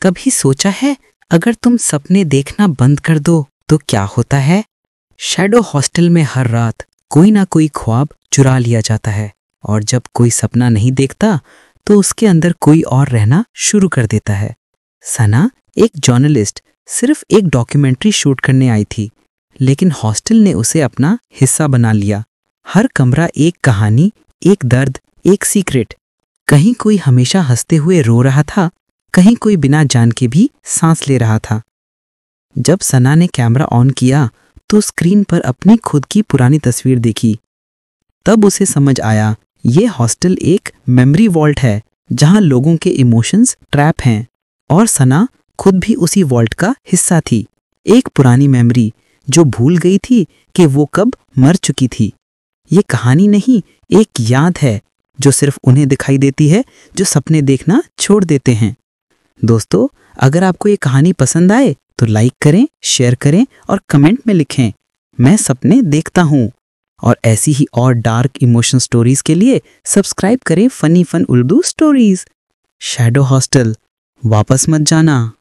कभी सोचा है अगर तुम सपने देखना बंद कर दो तो क्या होता है? शैडो हॉस्टल में हर रात कोई ना कोई ख्वाब चुरा लिया जाता है और जब कोई सपना नहीं देखता तो उसके अंदर कोई और रहना शुरू कर देता है। सना एक जर्नलिस्ट सिर्फ एक डॉक्यूमेंट्री शूट करने आई थी, लेकिन हॉस्टल ने उसे अपना हिस्सा बना लिया। हर कमरा एक कहानी, एक दर्द, एक सीक्रेट। कहीं कोई हमेशा हंसते हुए रो रहा था, कहीं कोई बिना जान के भी सांस ले रहा था। जब सना ने कैमरा ऑन किया तो स्क्रीन पर अपनी खुद की पुरानी तस्वीर देखी। तब उसे समझ आया ये हॉस्टल एक मेमोरी वॉल्ट है जहां लोगों के इमोशंस ट्रैप हैं और सना खुद भी उसी वॉल्ट का हिस्सा थी। एक पुरानी मेमोरी जो भूल गई थी कि वो कब मर चुकी थी। ये कहानी नहीं, एक याद है जो सिर्फ उन्हें दिखाई देती है जो सपने देखना छोड़ देते हैं। दोस्तों, अगर आपको ये कहानी पसंद आए तो लाइक करें, शेयर करें और कमेंट में लिखें मैं सपने देखता हूँ। और ऐसी ही और डार्क इमोशन स्टोरीज के लिए सब्सक्राइब करें funny fun Urdu stories. Shadow hostel, वापस मत जाना।